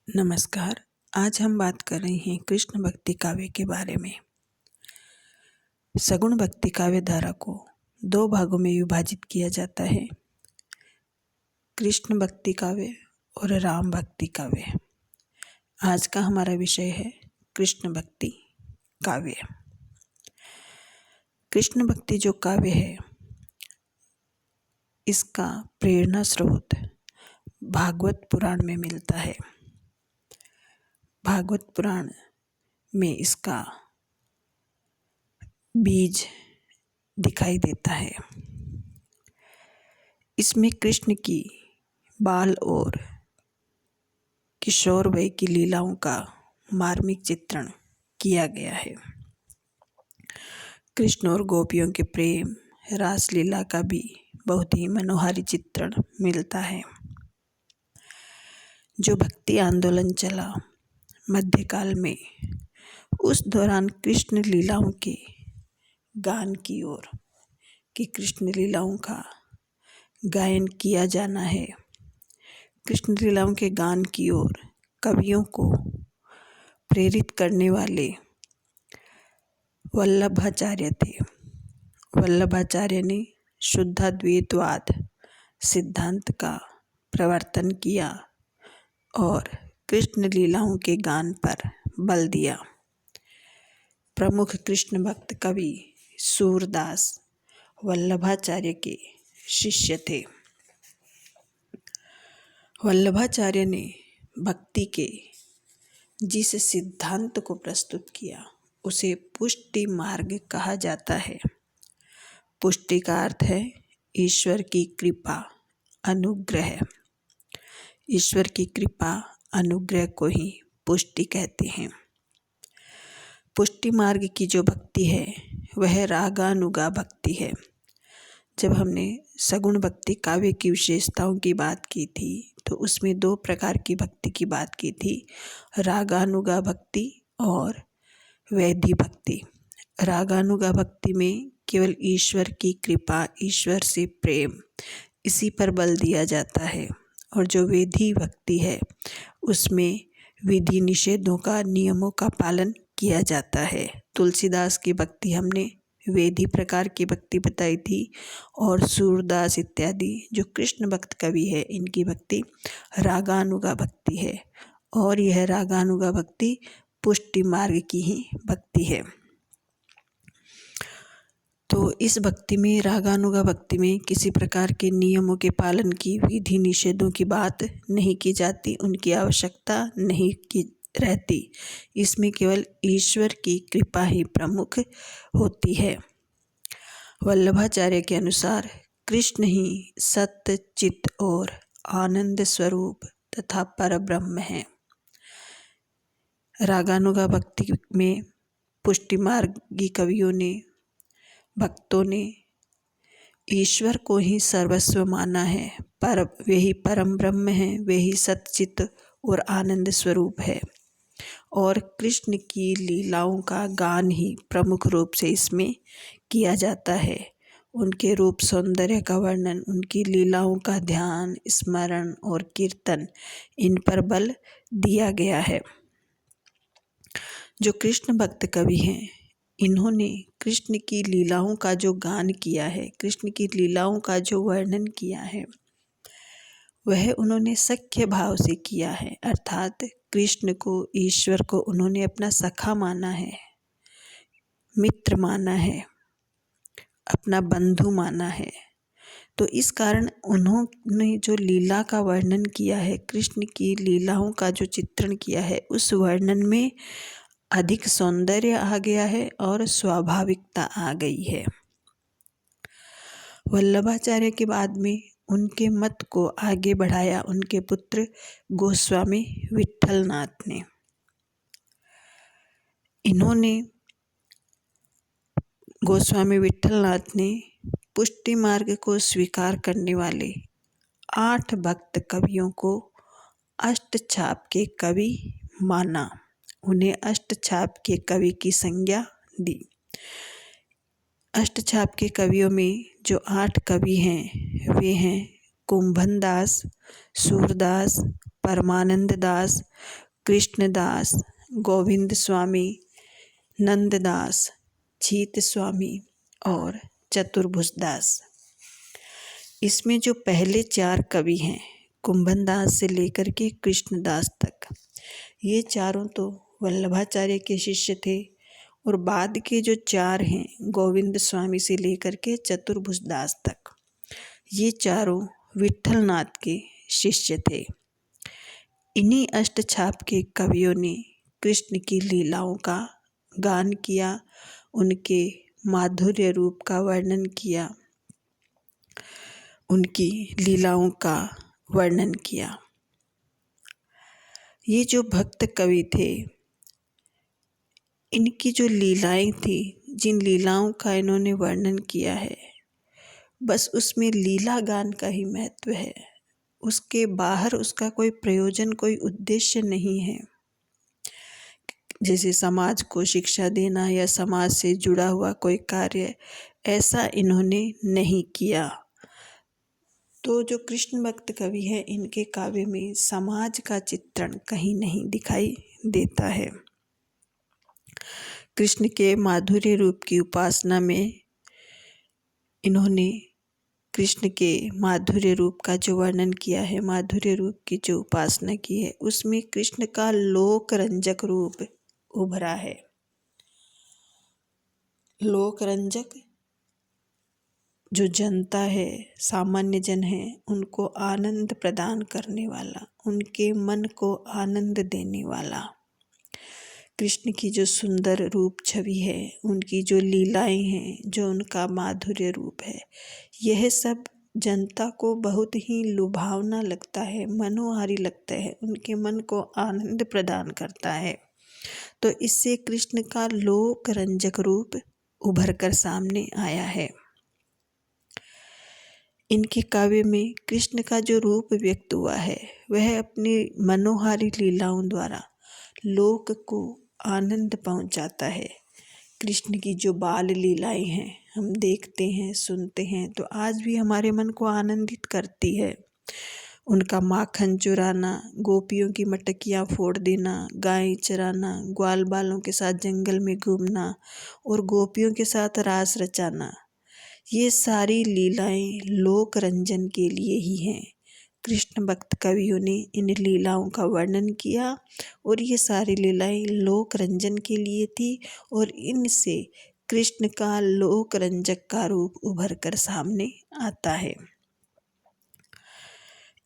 नमस्कार। आज हम बात कर रहे हैं कृष्ण भक्ति काव्य के बारे में। सगुण भक्ति काव्य धारा को दो भागों में विभाजित किया जाता है, कृष्ण भक्ति काव्य और राम भक्ति काव्य। आज का हमारा विषय है कृष्ण भक्ति काव्य। कृष्ण भक्ति जो काव्य है, इसका प्रेरणा स्रोत भागवत पुराण में मिलता है। भागवत पुराण में इसका बीज दिखाई देता है। इसमें कृष्ण की बाल और किशोर वय की लीलाओं का मार्मिक चित्रण किया गया है। कृष्ण और गोपियों के प्रेम रासलीला का भी बहुत ही मनोहारी चित्रण मिलता है। जो भक्ति आंदोलन चला मध्यकाल में, उस दौरान कृष्ण लीलाओं के गान की ओर कि कृष्ण लीलाओं का गायन किया जाना है, कृष्ण लीलाओं के गान की ओर कवियों को प्रेरित करने वाले वल्लभाचार्य थे। वल्लभाचार्य ने शुद्धाद्वैतवाद सिद्धांत का प्रवर्तन किया और कृष्ण लीलाओं के गान पर बल दिया। प्रमुख कृष्ण भक्त कवि सूरदास वल्लभाचार्य के शिष्य थे। वल्लभाचार्य ने भक्ति के जिस सिद्धांत को प्रस्तुत किया उसे पुष्टि मार्ग कहा जाता है। पुष्टि का अर्थ है ईश्वर की कृपा, अनुग्रह। ईश्वर की कृपा अनुग्रह को ही पुष्टि कहते हैं। पुष्टि मार्ग की जो भक्ति है वह रागानुगा भक्ति है। जब हमने सगुण भक्ति काव्य की विशेषताओं की बात की थी तो उसमें दो प्रकार की भक्ति की बात की थी, रागानुगा भक्ति और वैधि भक्ति। रागानुगा भक्ति में केवल ईश्वर की कृपा, ईश्वर से प्रेम, इसी पर बल दिया जाता है। और जो वैधि भक्ति है उसमें विधि निषेधों का, नियमों का पालन किया जाता है। तुलसीदास की भक्ति हमने वेदी प्रकार की भक्ति बताई थी और सूरदास इत्यादि जो कृष्ण भक्त कवि है, इनकी भक्ति रागानुगा भक्ति है और यह रागानुगा भक्ति पुष्टि मार्ग की ही भक्ति है। तो इस भक्ति में, रागानुगा भक्ति में किसी प्रकार के नियमों के पालन की, विधि निषेधों की बात नहीं की जाती, उनकी आवश्यकता नहीं की रहती। इसमें केवल ईश्वर की कृपा ही प्रमुख होती है। वल्लभाचार्य के अनुसार कृष्ण ही सत्य, चित्त और आनंद स्वरूप तथा परब्रह्म है। रागानुगा भक्ति में पुष्टि मार्गी कवियों ने, भक्तों ने ईश्वर को ही सर्वस्व माना है। पर वे ही परम ब्रह्म हैं, वे ही सच्चित और आनंद स्वरूप है और कृष्ण की लीलाओं का गान ही प्रमुख रूप से इसमें किया जाता है। उनके रूप सौंदर्य का वर्णन, उनकी लीलाओं का ध्यान, स्मरण और कीर्तन, इन पर बल दिया गया है। जो कृष्ण भक्त कवि हैं, इन्होंने कृष्ण की लीलाओं का जो गान किया है, कृष्ण की लीलाओं का जो वर्णन किया है, वह उन्होंने सख्य भाव से किया है। अर्थात कृष्ण को, ईश्वर को उन्होंने अपना सखा माना है, मित्र माना है, अपना बंधु माना है। तो इस कारण उन्होंने जो लीला का वर्णन किया है, कृष्ण की लीलाओं का जो चित्रण किया है, उस वर्णन में अधिक सौंदर्य आ गया है और स्वाभाविकता आ गई है। वल्लभाचार्य के बाद में उनके मत को आगे बढ़ाया उनके पुत्र गोस्वामी विट्ठलनाथ ने। गोस्वामी विट्ठलनाथ ने पुष्टि मार्ग को स्वीकार करने वाले 8 भक्त कवियों को अष्टछाप के कवि माना, उन्हें अष्टछाप के कवि की संज्ञा दी। अष्टछाप के कवियों में जो 8 कवि हैं वे हैं कुंभनदास, सूरदास, परमानंद दास, कृष्णदास, गोविंद स्वामी, नंददास, जीत स्वामी और चतुर्भुजदास। इसमें जो पहले 4 कवि हैं, कुंभनदास से लेकर के कृष्णदास तक, ये चारों तो वल्लभाचार्य के शिष्य थे। और बाद के जो 4 हैं, गोविंद स्वामी से लेकर के चतुर्भुजदास तक, ये चारों विट्ठलनाथ के शिष्य थे। इन्हीं अष्टछाप के कवियों ने कृष्ण की लीलाओं का गान किया, उनके माधुर्य रूप का वर्णन किया, उनकी लीलाओं का वर्णन किया। ये जो भक्त कवि थे, इनकी जो लीलाएं थी, जिन लीलाओं का इन्होंने वर्णन किया है, बस उसमें लीला गान का ही महत्व है। उसके बाहर उसका कोई प्रयोजन, कोई उद्देश्य नहीं है। जैसे समाज को शिक्षा देना या समाज से जुड़ा हुआ कोई कार्य, ऐसा इन्होंने नहीं किया। तो जो कृष्ण भक्त कवि हैं, इनके काव्य में समाज का चित्रण कहीं नहीं दिखाई देता है। कृष्ण के माधुर्य रूप की उपासना में इन्होंने कृष्ण के माधुर्य रूप का जो वर्णन किया है, माधुर्य रूप की जो उपासना की है, उसमें कृष्ण का लोक रंजक रूप उभरा है। लोक रंजक जो जनता है, सामान्य जन है, उनको आनंद प्रदान करने वाला, उनके मन को आनंद देने वाला कृष्ण की जो सुंदर रूप छवि है, उनकी जो लीलाएं हैं, जो उनका माधुर्य रूप है, यह सब जनता को बहुत ही लुभावना लगता है, मनोहारी लगता है, उनके मन को आनंद प्रदान करता है। तो इससे कृष्ण का लोक रंजक रूप उभर कर सामने आया है। इनके काव्य में कृष्ण का जो रूप व्यक्त हुआ है, वह अपनी मनोहारी लीलाओं द्वारा लोक को आनंद पहुंचाता है। कृष्ण की जो बाल लीलाएं हैं, हम देखते हैं, सुनते हैं, तो आज भी हमारे मन को आनंदित करती है। उनका माखन चुराना, गोपियों की मटकियाँ फोड़ देना, गाय चराना, ग्वाल बालों के साथ जंगल में घूमना और गोपियों के साथ रास रचाना, ये सारी लीलाएं लोक रंजन के लिए ही हैं। कृष्ण भक्त कवियों ने इन लीलाओं का वर्णन किया और ये सारी लीलाएं लोक रंजन के लिए थी और इनसे कृष्ण का लोक रंजक का रूप उभर कर सामने आता है।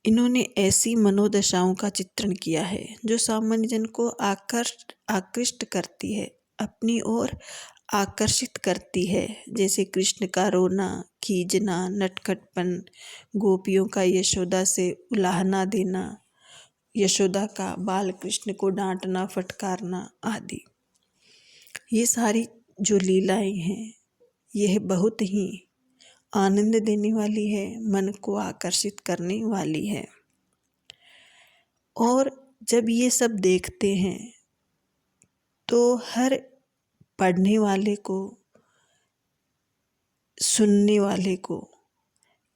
इन्होंने ऐसी मनोदशाओं का चित्रण किया है जो सामान्य जन को आकृष्ट करती है, अपनी ओर आकर्षित करती है। जैसे कृष्ण का रोना, खींचना, नटखटपन, गोपियों का यशोदा से उलाहना देना, यशोदा का बाल कृष्ण को डांटना, फटकारना आदि, ये सारी जो लीलाएं हैं, यह बहुत ही आनंद देने वाली है, मन को आकर्षित करने वाली है। और जब ये सब देखते हैं तो हर पढ़ने वाले को, सुनने वाले को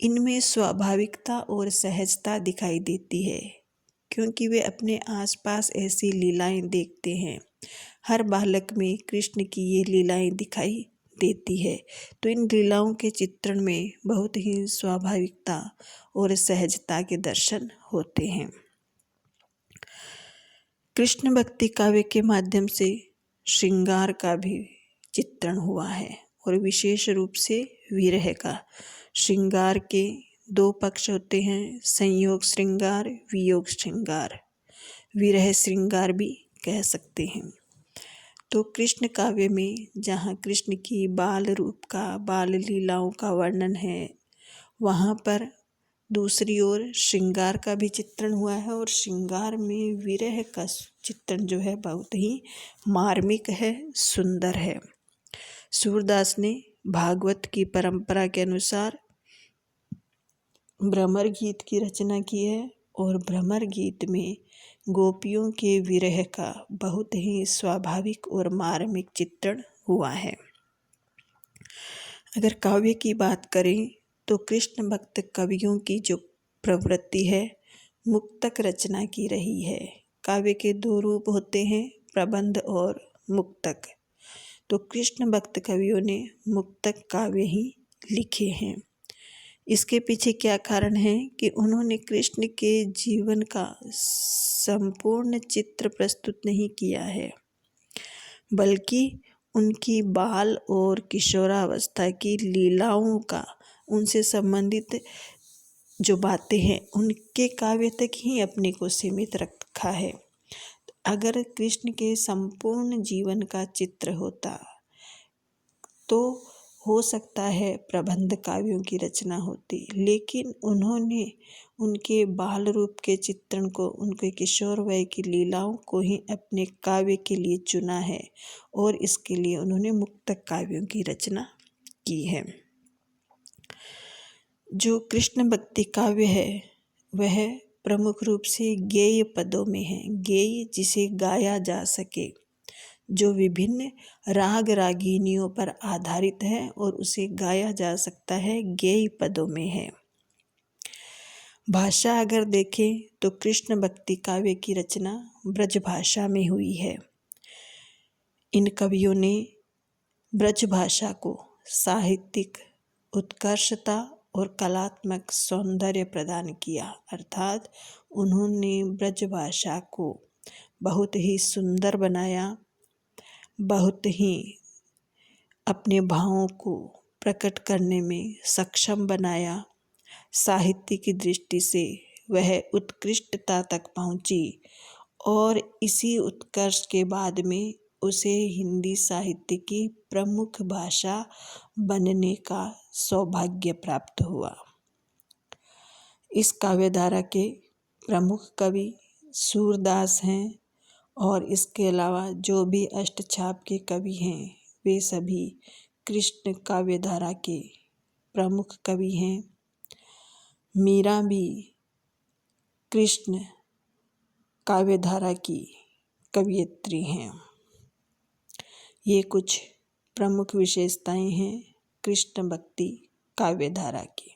इनमें स्वाभाविकता और सहजता दिखाई देती है, क्योंकि वे अपने आसपास ऐसी लीलाएं देखते हैं। हर बालक में कृष्ण की ये लीलाएं दिखाई देती है, तो इन लीलाओं के चित्रण में बहुत ही स्वाभाविकता और सहजता के दर्शन होते हैं। कृष्ण भक्ति काव्य के माध्यम से श्रृंगार का भी चित्रण हुआ है और विशेष रूप से विरह का। श्रृंगार के 2 पक्ष होते हैं, संयोग श्रृंगार, वियोग श्रृंगार, विरह श्रृंगार भी कह सकते हैं। तो कृष्ण काव्य में जहाँ कृष्ण की बाल रूप का, बाल लीलाओं का वर्णन है, वहाँ पर दूसरी ओर श्रृंगार का भी चित्रण हुआ है और श्रृंगार में विरह का चित्रण जो है बहुत ही मार्मिक है, सुंदर है। सूरदास ने भागवत की परंपरा के अनुसार भ्रमर गीत की रचना की है और भ्रमर गीत में गोपियों के विरह का बहुत ही स्वाभाविक और मार्मिक चित्रण हुआ है। अगर काव्य की बात करें तो कृष्ण भक्त कवियों की जो प्रवृत्ति है, मुक्तक रचना की रही है। काव्य के दो रूप होते हैं, प्रबंध और मुक्तक। तो कृष्ण भक्त कवियों ने मुक्तक काव्य ही लिखे हैं। इसके पीछे क्या कारण है कि उन्होंने कृष्ण के जीवन का संपूर्ण चित्र प्रस्तुत नहीं किया है, बल्कि उनकी बाल और किशोरावस्था की लीलाओं का, उनसे संबंधित जो बातें हैं उनके काव्य तक ही अपने को सीमित रखा है। अगर कृष्ण के संपूर्ण जीवन का चित्र होता तो हो सकता है प्रबंध काव्यों की रचना होती, लेकिन उन्होंने उनके बाल रूप के चित्रण को, उनके किशोर वय की लीलाओं को ही अपने काव्य के लिए चुना है और इसके लिए उन्होंने मुक्तक काव्यों की रचना की है। जो कृष्ण भक्ति काव्य है वह प्रमुख रूप से गेय पदों में है। गेय जिसे गाया जा सके, जो विभिन्न राग रागिनियों पर आधारित है और उसे गाया जा सकता है, गेय पदों में है। भाषा अगर देखें तो कृष्ण भक्ति काव्य की रचना ब्रज भाषा में हुई है। इन कवियों ने ब्रज भाषा को साहित्यिक उत्कर्षता और कलात्मक सौंदर्य प्रदान किया, अर्थात उन्होंने ब्रज भाषा को बहुत ही सुंदर बनाया, बहुत ही अपने भावों को प्रकट करने में सक्षम बनाया। साहित्य की दृष्टि से वह उत्कृष्टता तक पहुंची और इसी उत्कर्ष के बाद में उसे हिंदी साहित्य की प्रमुख भाषा बनने का सौभाग्य प्राप्त हुआ। इस काव्यधारा के प्रमुख कवि सूरदास हैं और इसके अलावा जो भी अष्टछाप के कवि हैं वे सभी कृष्ण काव्यधारा के प्रमुख कवि हैं। मीरा भी कृष्ण काव्यधारा की कवयित्री हैं। ये कुछ प्रमुख विशेषताएं हैं कृष्ण भक्ति काव्यधारा की।